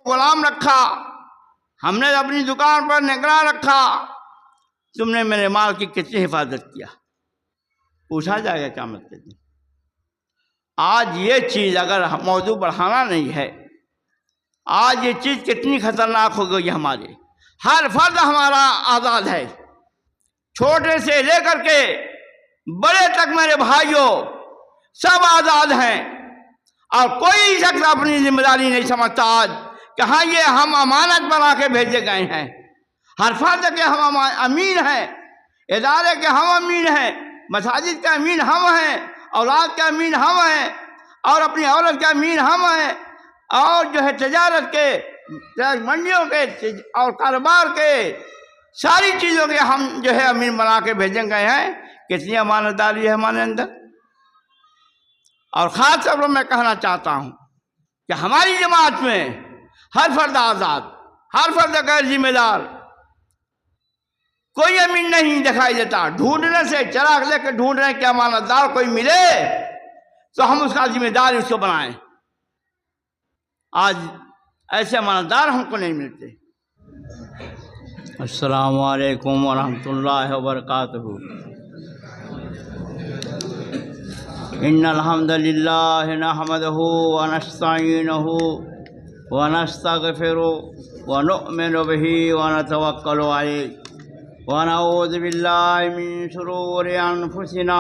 غلام رکھا, ہم نے اپنی دکان پر نگراں رکھا, تم نے میرے مال کی کتنی حفاظت کیا؟ پوچھا جائے گا قیامت کے دن. آج یہ چیز اگر موضوع بڑھانا نہیں ہے, آج یہ چیز کتنی خطرناک ہو گئی ہمارے. ہر فرد ہمارا آزاد ہے, چھوٹے سے لے کر کے بڑے تک میرے بھائیوں سب آزاد ہیں, اور کوئی شخص اپنی ذمہ داری نہیں سمجھتا آج کہ ہاں یہ ہم امانت بنا کے بھیجے گئے ہیں. ہر فرد کے ہم امین ہیں, ادارے کے ہم امین ہیں, مساجد کے امین ہم ہیں, اولاد کے امین ہم ہیں, اور اپنی عورت کے امین ہم ہیں, اور جو ہے تجارت کے, منڈیوں کے اور کاروبار کے ساری چیزوں کے ہم جو ہے امین بنا کے بھیجے گئے ہیں. کتنی امانت داری ہے ہمارے اندر. اور خاص طور پر میں کہنا چاہتا ہوں کہ ہماری جماعت میں ہر فرد آزاد, ہر فرد غیر ذمہ دار, کوئی امین نہیں دکھائی دیتا. ڈھونڈنے سے چراغ لے کے ڈھونڈ رہے ہیں کہ امانت دار کوئی ملے تو ہم اس کا ذمہ دار اس کو بنائیں. آج ایسے امانت دار ہم کو نہیں ملتے. السلام علیکم ورحمۃ اللہ وبرکاتہ. ان الحمد للہ نحمده ونستعینه ونستغفره ونؤمن به ونتوکل علیہ ونعوذ باللہ من شرور انفسنا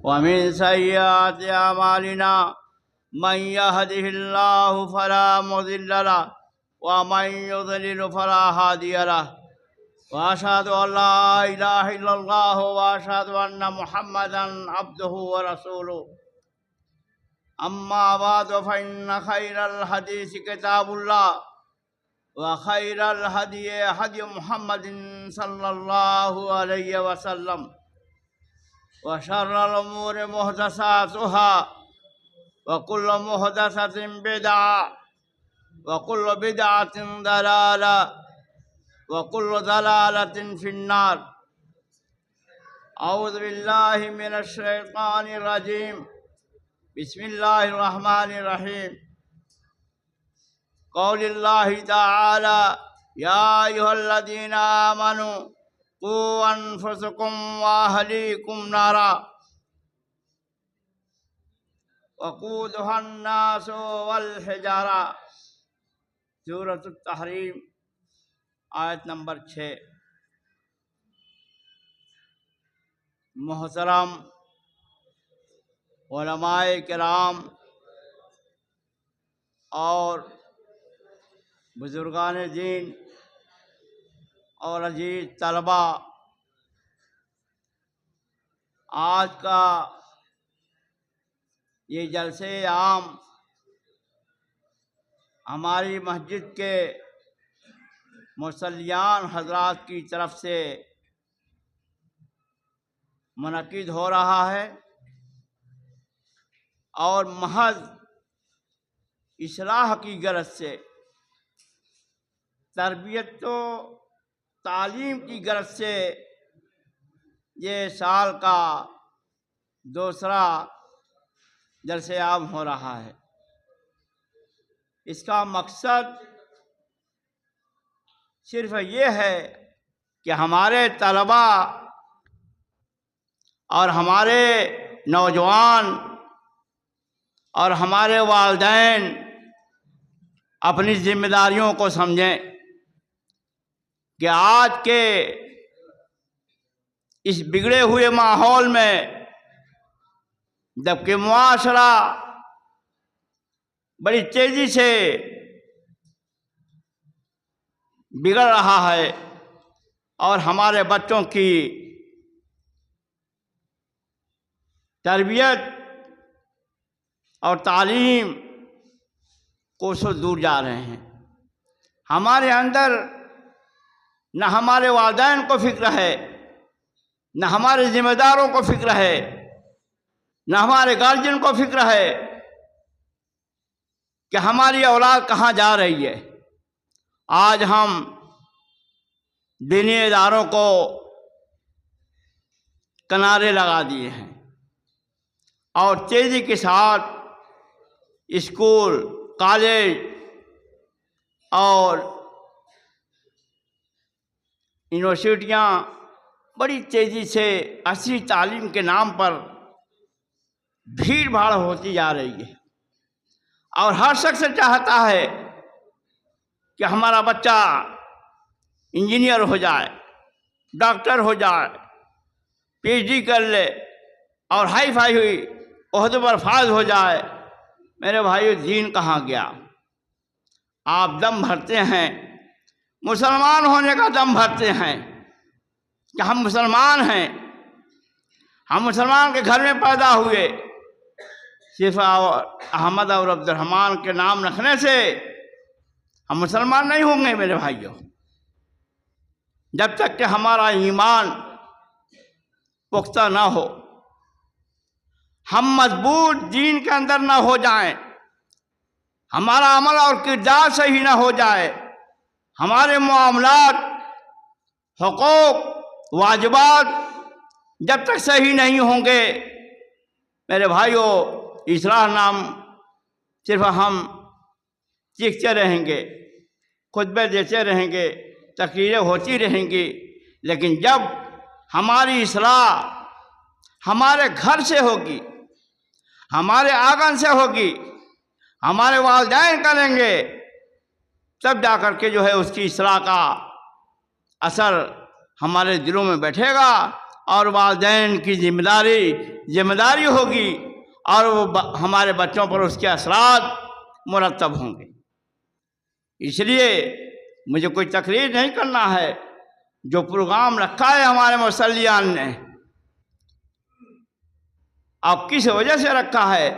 ومن سیئات اعمالنا من يهده الله فلا مضل له ومن يضلل فلا هادي له واشهد ان لا اله الا الله واشهد ان محمدا عبده ورسوله. اما بعد فان خير الحديث كتاب الله وخير الهدي هدي محمد صلى الله عليه وسلم وشر الامور محدثاتها وكل محدثة بدعة وكل بدعة ضلالة وكل ضلالة في النار. أعوذ بالله من الشيطان الرجيم. بسم الله الرحمن الرحيم. قول الله تعالى يا أيها الذين آمنوا قوا أنفسكم وأهليكم نارا وقودها الناس والحجارہ. سورۃ التحریم آیت نمبر 6. محترم علماء کرام اور بزرگان دین اور عزیز طلباء، آج کا یہ جلسے عام ہماری مسجد کے مصلیان حضرات کی طرف سے منعقد ہو رہا ہے، اور محض اصلاح کی غرض سے، تربیت و تعلیم کی غرض سے یہ سال کا دوسرا جلسہ عام ہو رہا ہے. اس کا مقصد صرف یہ ہے کہ ہمارے طلباء اور ہمارے نوجوان اور ہمارے والدین اپنی ذمہ داریوں کو سمجھیں کہ آج کے اس بگڑے ہوئے ماحول میں، جبکہ معاشرہ بڑی تیزی سے بگڑ رہا ہے، اور ہمارے بچوں کی تربیت اور تعلیم کوسوں دور جا رہے ہیں. ہمارے اندر نہ ہمارے والدین کو فکر ہے، نہ ہمارے ذمہ داروں کو فکر ہے، نہ ہمارے گارجین کو فکر ہے کہ ہماری اولاد کہاں جا رہی ہے. آج ہم دینی اداروں کو کنارے لگا دیے ہیں، اور تیزی کے ساتھ اسکول، کالج اور یونیورسٹیاں بڑی تیزی سے عصری تعلیم کے نام پر بھیڑ بھاڑ ہوتی جا رہی ہے، اور ہر شخص چاہتا ہے کہ ہمارا بچہ انجینئر ہو جائے، ڈاکٹر ہو جائے، پی ایچ ڈی کر لے اور ہائی فائی ہوئی عہدے پر فائز ہو جائے۔ میرے بھائیو، دین کہاں گیا؟ آپ دم بھرتے ہیں، مسلمان ہونے کا دم بھرتے ہیں کہ ہم مسلمان ہیں، ہم مسلمان کے گھر میں پیدا ہوئے۔ صرف احمد اور عبد الرحمن کے نام رکھنے سے ہم مسلمان نہیں ہوں گے میرے بھائیوں، جب تک کہ ہمارا ایمان پختہ نہ ہو، ہم مضبوط دین کے اندر نہ ہو جائیں، ہمارا عمل اور کردار صحیح نہ ہو جائے، ہمارے معاملات، حقوق، واجبات جب تک صحیح نہیں ہوں گے میرے بھائیوں، اصلاح نام صرف ہم چیختے رہیں گے، خطبے دیتے رہیں گے، تقریریں ہوتی رہیں گی، لیکن جب ہماری اصلاح ہمارے گھر سے ہوگی، ہمارے آنگن سے ہوگی، ہمارے والدین کریں گے، تب جا کر کے اس کی اصلاح کا اثر ہمارے دلوں میں بیٹھے گا، اور والدین کی ذمہ داری ہوگی، اور وہ ہمارے بچوں پر اس کے اثرات مرتب ہوں گے۔ اس لیے مجھے کوئی تقریر نہیں کرنا ہے، جو پروگرام رکھا ہے ہمارے مصلیان نے، اب کس وجہ سے رکھا ہے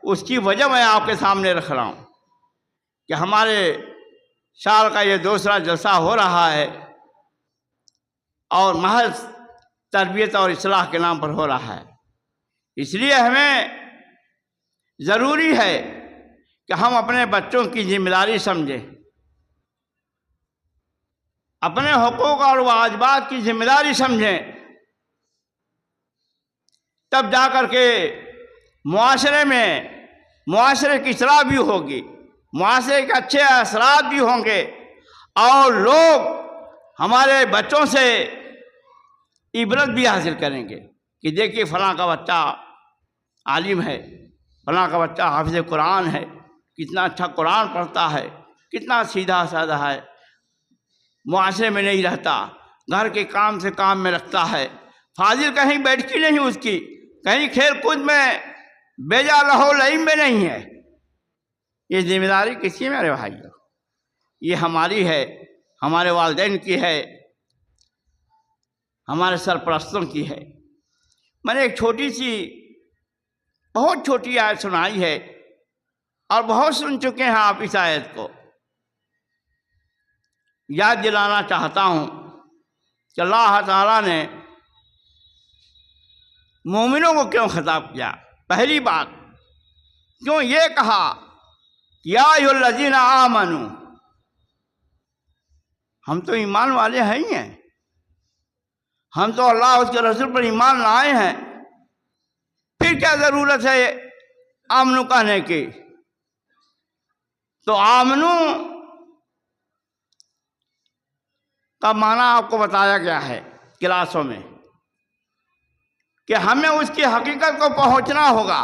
اس کی وجہ میں آپ کے سامنے رکھ رہا ہوں کہ ہمارے سال کا یہ دوسرا جلسہ ہو رہا ہے، اور محض تربیت اور اصلاح کے نام پر ہو رہا ہے۔ اس لیے ہمیں ضروری ہے کہ ہم اپنے بچوں کی ذمہ داری سمجھیں، اپنے حقوق اور واجبات کی ذمہ داری سمجھیں، تب جا کر کے معاشرے کی اصلاح بھی ہوگی، معاشرے کے اچھے اثرات بھی ہوں گے، اور لوگ ہمارے بچوں سے عبرت بھی حاصل کریں گے کہ دیکھیے فلاں کا بچہ عالم ہے، فلاں کا بچہ حافظ قرآن ہے، کتنا اچھا قرآن پڑھتا ہے، کتنا سیدھا سادہ ہے، معاشرے میں نہیں رہتا، گھر کے کام سے کام میں رکھتا ہے، فاضل کہیں بیٹھتی نہیں اس کی، کہیں کھیل کود میں بیجا لہو لعب میں نہیں ہے۔ یہ ذمہ داری کس کی میرے بھائیوں؟ یہ ہماری ہے، ہمارے والدین کی ہے، ہمارے سرپرستوں کی ہے۔ میں نے ایک بہت چھوٹی آیت سنائی ہے، اور بہت سن چکے ہیں آپ اس آیت کو۔ یاد دلانا چاہتا ہوں کہ اللہ تعالیٰ نے مومنوں کو کیوں خطاب کیا؟ پہلی بات، کیوں یہ کہا یا ایھا الذین آمنوا؟ ہم تو ایمان والے ہیں ہی ہیں، ہم تو اللہ اس کے رسول پر ایمان لائے ہیں، پھر کیا ضرورت ہے آمنو کہنے کی؟ تو آمنو کا معنی آپ کو بتایا گیا ہے کلاسوں میں کہ ہمیں اس کی حقیقت کو پہنچنا ہوگا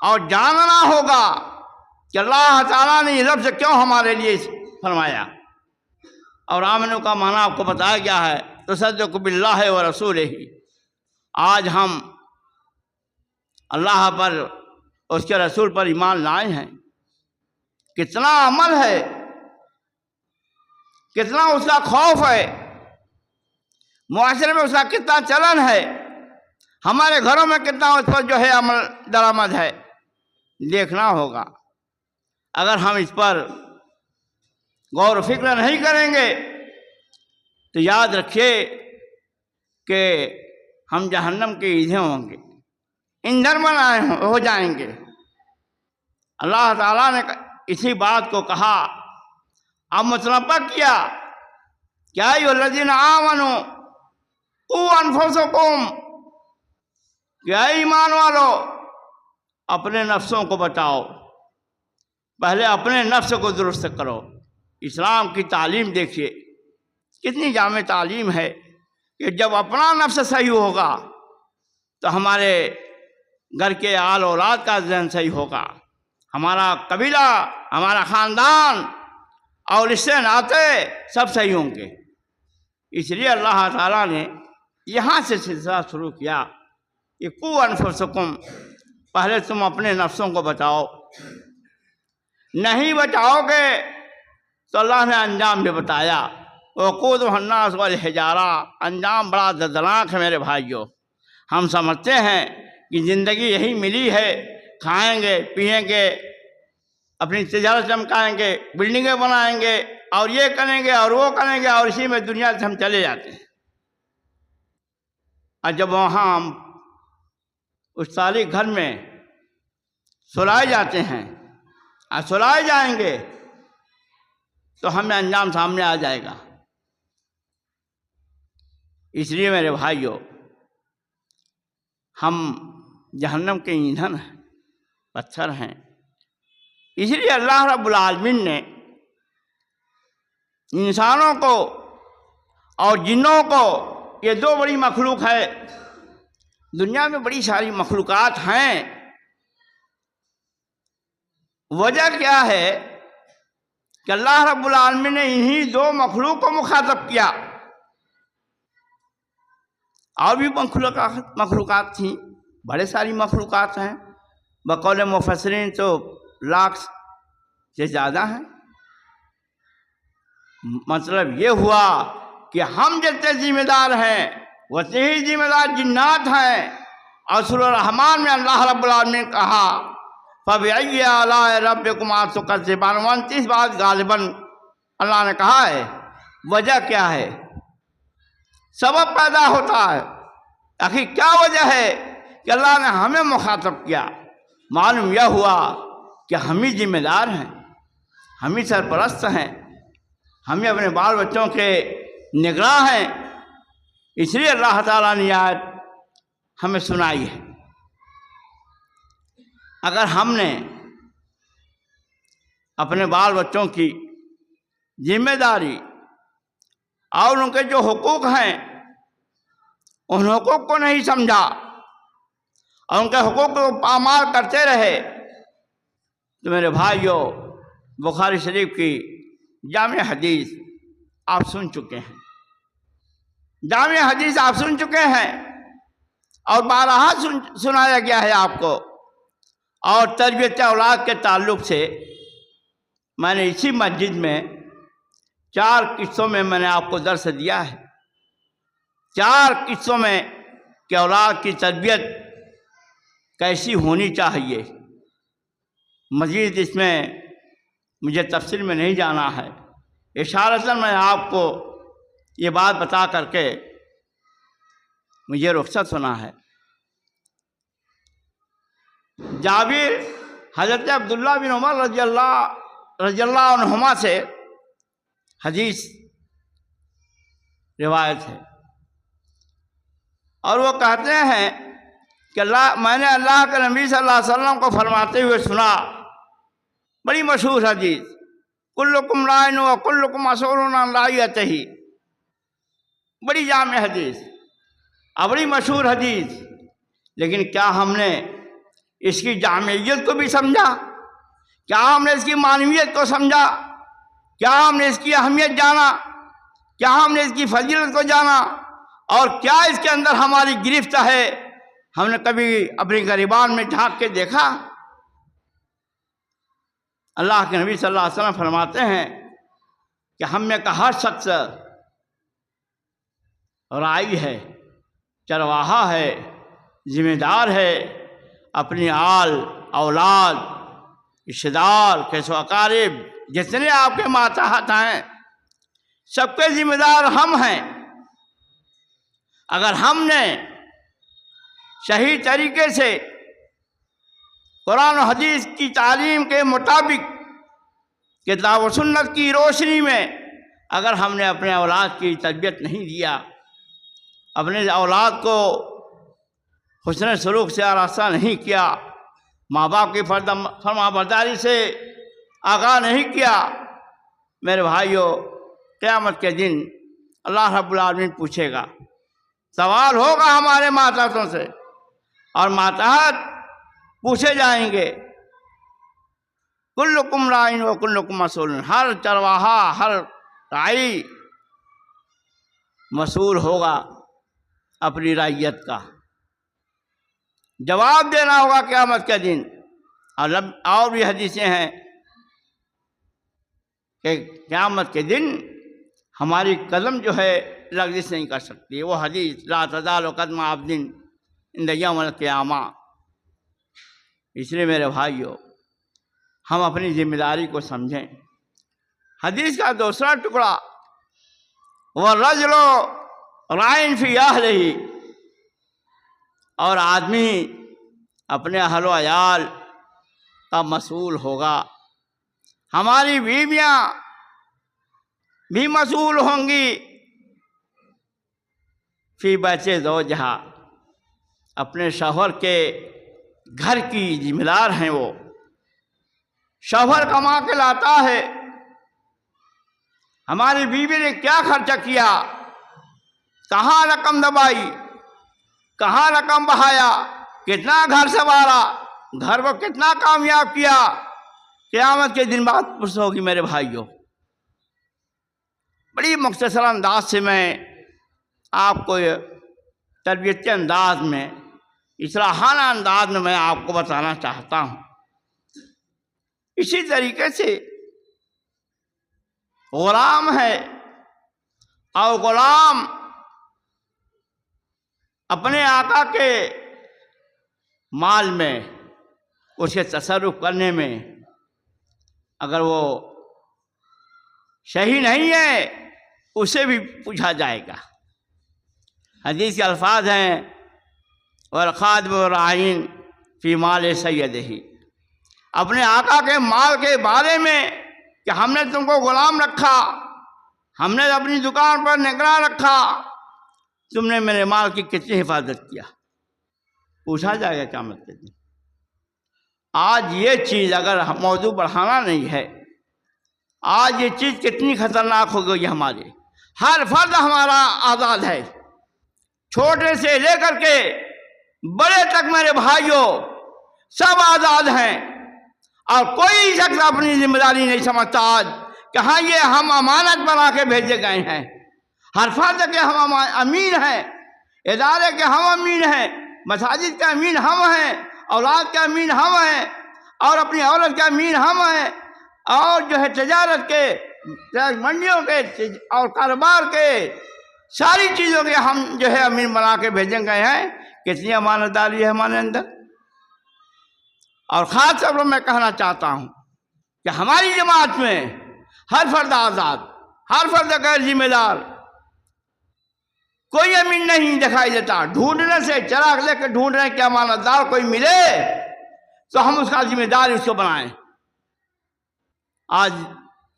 اور جاننا ہوگا کہ اللہ تعالیٰ نے یہ لفظ کیوں ہمارے لیے فرمایا۔ اور آمنو کا معنی آپ کو بتایا گیا ہے تصدق باللہ و رسولہ۔ آج ہم اللہ پر، اس کے رسول پر ایمان لائے ہیں، کتنا عمل ہے، کتنا اس کا خوف ہے، معاشرے میں اس کا کتنا چلن ہے، ہمارے گھروں میں کتنا اس پر عمل درآمد ہے، دیکھنا ہوگا۔ اگر ہم اس پر غور و فکر نہیں کریں گے تو یاد رکھیے کہ ہم جہنم کے ایندھن ہوں گے، ایندھن بنائے ہو جائیں گے۔ اللہ تعالیٰ نے اسی بات کو کہا، اب مطلبہ کیا کہ ایھا الذین آمنوا قوا انفسکم، کہ اے ایمان والو اپنے نفسوں کو بچاؤ، پہلے اپنے نفس کو درست کرو، اسلام کی تعلیم دیکھیے کتنی جامع تعلیم ہے کہ جب اپنا نفس صحیح ہوگا تو ہمارے گھر کے آل اولاد کا ذہن صحیح ہوگا، ہمارا قبیلہ، ہمارا خاندان اور رشتے ناطے سب صحیح ہوں گے۔ اس لیے اللہ تعالیٰ نے یہاں سے سلسلہ شروع کیا کہ قوا انفسکم، پہلے تم اپنے نفسوں کو بچاؤ، نہیں بچاؤ گے تو اللہ نے انجام بھی بتایا، وقودها الناس والحجارہ، انجام بڑا دردناک ہے میرے بھائیوں۔ ہم سمجھتے ہیں کہ زندگی یہی ملی ہے، کھائیں گے پئیں گے، اپنی تجارت چمکائیں گے، بلڈنگیں بنائیں گے اور یہ کریں گے اور وہ کریں گے اور اسی میں دنیا سے ہم چلے جاتے ہیں۔ اور جب وہاں ہم اس تاریخ گھر میں سلائے جاتے ہیں اور سلائے جائیں گے تو ہمیں انجام سامنے آ جائے گا۔ اس لیے میرے بھائیوں، ہم جہنم کے ایندھن ہیں، پتھر ہیں۔ اس لیے اللہ رب العالمین نے انسانوں کو اور جنوں کو، یہ دو بڑی مخلوق ہے، دنیا میں بڑی ساری مخلوقات ہیں، وجہ کیا ہے کہ اللہ رب العالمین نے انہی دو مخلوق کو مخاطب کیا۔ اور بھی مخلوقات تھیں، بڑے ساری مخلوقات ہیں، بقول مفسرین تو لاکھ سے زیادہ ہیں۔ مطلب یہ ہوا کہ ہم جتنے ذمہ دار ہیں ویسے ہی ذمہ دار جنات ہیں۔ اور سورہ الرحمن میں اللہ رب العالمین نے کہا فَبِأَيِّ آلَاءِ رَبِّكُمَا تُكَذِّبَانِ، 29 بات غالباً اللہ نے کہا ہے۔ وجہ کیا ہے؟ سبب پیدا ہوتا ہے، آخر کیا وجہ ہے کہ اللہ نے ہمیں مخاطب کیا؟ معلوم یہ ہوا کہ ہم ہی ذمہ دار ہیں، ہم ہی سرپرست ہیں، ہم ہی اپنے بال بچوں کے نگراں ہیں۔ اس لیے اللہ تعالیٰ نے آیت ہمیں سنائی ہے۔ اگر ہم نے اپنے بال بچوں کی ذمہ داری اور ان کے جو حقوق ہیں ان حقوق کو نہیں سمجھا اور ان کے حقوق کو پامال کرتے رہے تو میرے بھائیوں، بخاری شریف کی جامع حدیث آپ سن چکے ہیں، جامع حدیث آپ سن چکے ہیں اور بارہا سنایا گیا ہے آپ کو۔ اور تربیت اولاد کے تعلق سے میں نے اسی مسجد میں 4 قصوں میں نے آپ کو درس دیا ہے، 4 قصوں میں کہ اولاد کی تربیت کیسی ہونی چاہیے۔ مزید اس میں مجھے تفصیل میں نہیں جانا ہے، اشارتاً میں آپ کو یہ بات بتا کر کے مجھے رخصت ہونا ہے۔ جابر حضرت عبداللہ بن عمر رضی اللہ عنہما سے حدیث روایت ہے، اور وہ کہتے ہیں کہ میں نے اللہ کے نبی صلی اللہ علیہ وسلم کو فرماتے ہوئے سنا، بڑی مشہور حدیث، کلکم راعٍ وکلکم مسئول عن رعیتہ، بڑی جامع حدیث اور بڑی مشہور حدیث۔ لیکن کیا ہم نے اس کی جامعیت کو بھی سمجھا؟ کیا ہم نے اس کی معنویت کو سمجھا؟ کیا ہم نے اس کی اہمیت جانا؟ کیا ہم نے اس کی فضیلت کو جانا؟ اور کیا اس کے اندر ہماری گرفت ہے؟ ہم نے کبھی اپنی گریبان میں جھانک کے دیکھا؟ اللہ کے نبی صلی اللہ علیہ وسلم فرماتے ہیں کہ ہم میں کا ہر شخص راعی ہے، چرواہا ہے، ذمہ دار ہے، اپنی آل اولاد رشتہ دار کیسو اقارب جتنے آپ کے ماتحت ہیں سب کے ذمہ دار ہم ہیں۔ اگر ہم نے صحیح طریقے سے قرآن و حدیث کی تعلیم کے مطابق کتاب و سنت کی روشنی میں اگر ہم نے اپنے اولاد کی تربیت نہیں دیا، اپنے اولاد کو حسن سلوک سے آراستہ نہیں کیا، ماں باپ کی فرما برداری سے آگاہ نہیں کیا، میرے بھائیوں قیامت کے دن اللہ رب العالمین پوچھے گا، سوال ہوگا ہمارے ماتحتوں سے، اور ماتحت پوچھے جائیں گے کلکم راعٍ و کلکم مسئول، ہر چرواہا ہر راعی مسئول ہوگا اپنی رعیت کا، جواب دینا ہوگا قیامت کے دن۔ اور بھی حدیثیں ہیں کہ قیامت کے دن ہماری قدم جو ہے لغزش نہیں کر سکتی، وہ حدیث لا تزال قدم عبد عند یوم القیامہ۔ اس لیے میرے بھائیوں ہم اپنی ذمہ داری کو سمجھیں۔ حدیث کا دوسرا ٹکڑا وَالرَّجُلُ رَاعٍ فِي أَهْلِهِ، اور آدمی اپنے اہل و عیال کا مسئول ہوگا، ہماری بیویاں بھی مسئول ہوں گی فی بیت زوجہا، اپنے شوہر کے گھر کی ذمہ دار ہیں وہ، شوہر کما کے لاتا ہے، ہماری بیوی نے کیا خرچہ کیا، کہاں رقم دبائی، کہاں رقم بہایا، کتنا گھر سنوارا، گھر کو کتنا کامیاب کیا، قیامت کے دن بات پرس ہوگی میرے بھائیوں۔ بڑی مختصر انداز سے میں آپ کو تربیتی انداز میں، اصلاحانہ انداز میں آپ کو بتانا چاہتا ہوں۔ اسی طریقے سے غلام ہے، اور غلام اپنے آقا کے مال میں اس کے تصرف کرنے میں اگر وہ صحیح نہیں ہے اسے بھی پوچھا جائے گا۔ حدیث کے الفاظ ہیں وَالْخَادِمُ رَاعٍ فِي مَالِ سَيِّدِهِ، اپنے آقا کے مال کے بارے میں کہ ہم نے تم کو غلام رکھا، ہم نے اپنی دکان پر نگراں رکھا، تم نے میرے مال کی کتنی حفاظت کیا، پوچھا جائے گا قیامت کے دن۔ آج یہ چیز اگر موضوع بڑھانا نہیں ہے، آج یہ چیز کتنی خطرناک ہو گئی ہمارے، ہر فرد ہمارا آزاد ہے، چھوٹے سے لے کر کے بڑے تک میرے بھائیوں سب آزاد ہیں، اور کوئی شخص اپنی ذمہ داری نہیں سمجھتا آج کہ ہاں یہ ہم امانت بنا کے بھیجے گئے ہیں۔ ہر فرد کے ہم امین ہیں، ادارے کے ہم امین ہیں، مساجد کے امین ہم ہیں، اولاد کے امین ہم ہیں، اور اپنی عورت کے امین ہم ہیں، اور جو ہے تجارت کے، منڈیوں کے اور کاروبار کے، ساری چیزوں کے ہم جو ہے امین بنا کے بھیجے گئے ہیں۔ کتنی امانت داری ہے ہمارے اندر۔ اور خاص طور پر میں کہنا چاہتا ہوں کہ ہماری جماعت میں ہر فرد آزاد، ہر فرد غیر ذمہ دار، کوئی امین نہیں دکھائی دیتا۔ ڈھونڈنے سے چراغ لے کے ڈھونڈ رہے ہیں کہ امانت دار کوئی ملے تو ہم اس کا ذمہ دار اس کو بنائیں۔ آج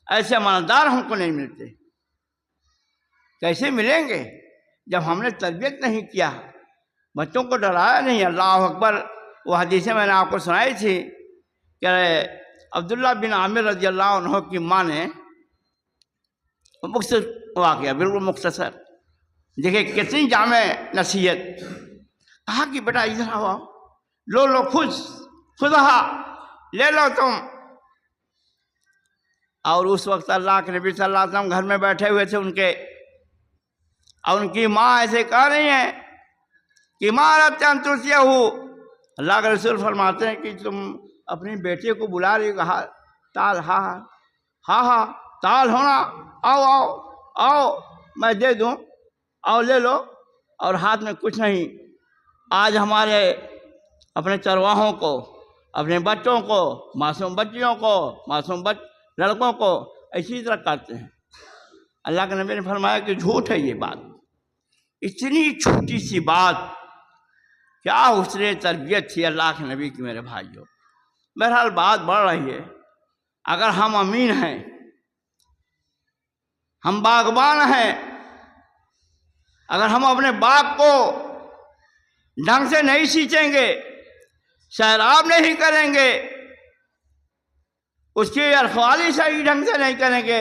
ایسے امانت دار ہم کو نہیں ملتے، کیسے ملیں گے جب ہم نے تربیت نہیں کیا، بچوں کو ڈرایا نہیں۔ اللہ اکبر، وہ حدیثیں میں نے آپ کو سنائی تھی کہ عبداللہ بن عامر رضی اللہ عنہ کی ماں نے، مختصر واقعہ بالکل مختصر، دیکھیں کتنی جامع نصیحت، کہا کہ بیٹا ادھر آؤ، لو خودہا لے لو تم۔ اور اس وقت اللہ کے نبی صلی اللہ علیہ وسلم گھر میں بیٹھے ہوئے تھے ان کے، اور ان کی ماں ایسے کہہ رہی ہیں کہ مارت انترسیہ ہو، اللہ کے رسول فرماتے ہیں کہ تم اپنی بیٹے کو بلا رہی، کہا تال، ہاں تال ہونا، آؤ آؤ آؤ میں دے دوں، آؤ لے لو، اور ہاتھ میں کچھ نہیں۔ آج ہمارے اپنے چرواہوں کو، اپنے بچوں کو، معصوم بچیوں کو، معصوم لڑکوں کو اسی طرح کرتے ہیں۔ اللہ کے نبی نے فرمایا کہ جھوٹ ہے یہ بات، اتنی چھوٹی سی بات، کیا حسن تربیت تھی اللہ کے نبی کی میرے بھائیوں۔ بہرحال بات بڑھ رہی ہے، اگر ہم امین ہیں، ہم باغبان ہیں، اگر ہم اپنے باغ کو ڈھنگ سے نہیں سینچیں گے، سیراب نہیں کریں گے، اس کی رکھوالی صحیح ڈھنگ سے نہیں کریں گے،